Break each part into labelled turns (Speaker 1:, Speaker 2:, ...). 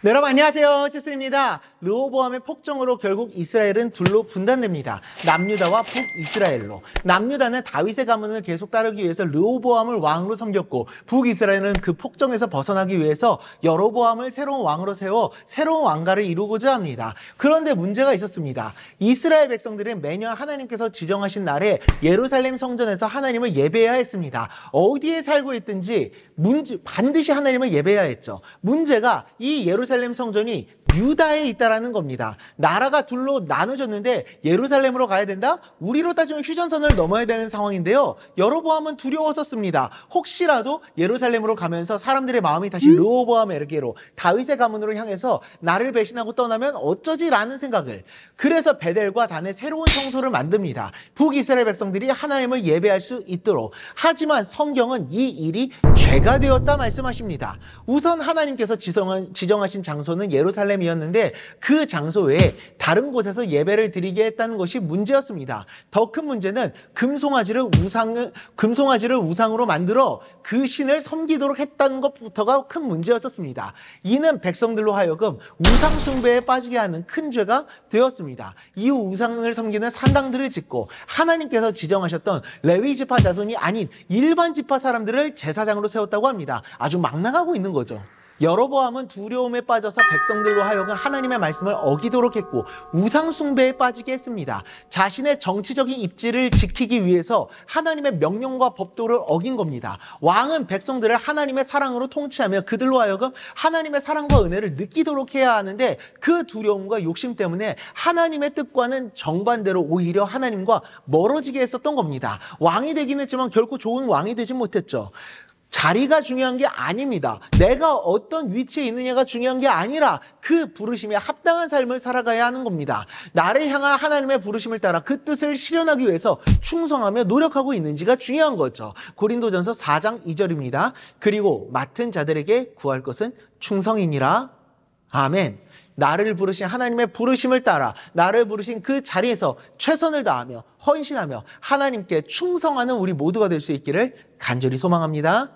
Speaker 1: 네, 여러분 안녕하세요. 칠스입니다. 르호보암의 폭정으로 결국 이스라엘은 둘로 분단됩니다. 남유다와 북이스라엘로. 남유다는 다윗의 가문을 계속 따르기 위해서 르호보암을 왕으로 섬겼고, 북이스라엘은 그 폭정에서 벗어나기 위해서 여로보암을 새로운 왕으로 세워 새로운 왕가를 이루고자 합니다. 그런데 문제가 있었습니다. 이스라엘 백성들은 매년 하나님께서 지정하신 날에 예루살렘 성전에서 하나님을 예배해야 했습니다. 어디에 살고 있든지 반드시 하나님을 예배해야 했죠. 문제가 이 예루살렘 성전이 유다에 있다라는 겁니다. 나라가 둘로 나눠졌는데 예루살렘으로 가야 된다? 우리로 따지면 휴전선을 넘어야 되는 상황인데요. 여로보암은 두려웠었습니다. 혹시라도 예루살렘으로 가면서 사람들의 마음이 다시 르호보암에게로 다윗의 가문으로 향해서 나를 배신하고 떠나면 어쩌지라는 생각을. 그래서 베델과 단에 새로운 성소를 만듭니다. 북이스라엘 백성들이 하나님을 예배할 수 있도록. 하지만 성경은 이 일이 죄가 되었다 말씀하십니다. 우선 하나님께서 지정하신 장소는 예루살렘이었는데 그 장소 외에 다른 곳에서 예배를 드리게 했다는 것이 문제였습니다. 더 큰 문제는 금송아지를 우상으로 만들어 그 신을 섬기도록 했다는 것부터가 큰 문제였었습니다. 이는 백성들로 하여금 우상 숭배에 빠지게 하는 큰 죄가 되었습니다. 이후 우상을 섬기는 산당들을 짓고 하나님께서 지정하셨던 레위 지파 자손이 아닌 일반 지파 사람들을 제사장으로 세웠다고 합니다. 아주 막 나가고 있는 거죠. 여로보암은 두려움에 빠져서 백성들로 하여금 하나님의 말씀을 어기도록 했고 우상 숭배에 빠지게 했습니다. 자신의 정치적인 입지를 지키기 위해서 하나님의 명령과 법도를 어긴 겁니다. 왕은 백성들을 하나님의 사랑으로 통치하며 그들로 하여금 하나님의 사랑과 은혜를 느끼도록 해야 하는데 그 두려움과 욕심 때문에 하나님의 뜻과는 정반대로 오히려 하나님과 멀어지게 했었던 겁니다. 왕이 되긴 했지만 결코 좋은 왕이 되지 못했죠. 자리가 중요한 게 아닙니다. 내가 어떤 위치에 있느냐가 중요한 게 아니라 그 부르심에 합당한 삶을 살아가야 하는 겁니다. 나를 향한 하나님의 부르심을 따라 그 뜻을 실현하기 위해서 충성하며 노력하고 있는지가 중요한 거죠. 고린도전서 4장 2절입니다. 그리고 맡은 자들에게 구할 것은 충성이니라. 아멘. 나를 부르신 하나님의 부르심을 따라 나를 부르신 그 자리에서 최선을 다하며 헌신하며 하나님께 충성하는 우리 모두가 될 수 있기를 간절히 소망합니다.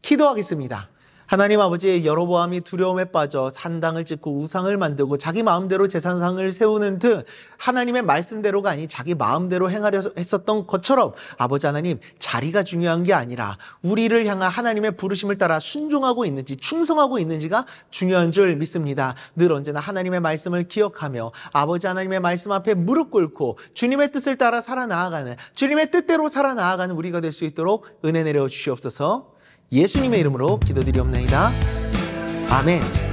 Speaker 1: 기도하겠습니다. 하나님 아버지, 여로보암이 두려움에 빠져 산당을 짓고 우상을 만들고 자기 마음대로 제사상을 세우는 등 하나님의 말씀대로가 아닌 자기 마음대로 행하려 했었던 것처럼 아버지 하나님, 자리가 중요한 게 아니라 우리를 향한 하나님의 부르심을 따라 순종하고 있는지 충성하고 있는지가 중요한 줄 믿습니다. 늘 언제나 하나님의 말씀을 기억하며 아버지 하나님의 말씀 앞에 무릎 꿇고 주님의 뜻을 따라 살아나아가는, 주님의 뜻대로 살아나아가는 우리가 될 수 있도록 은혜 내려 주시옵소서. 예수님의 이름으로 기도드리옵나이다. 아멘.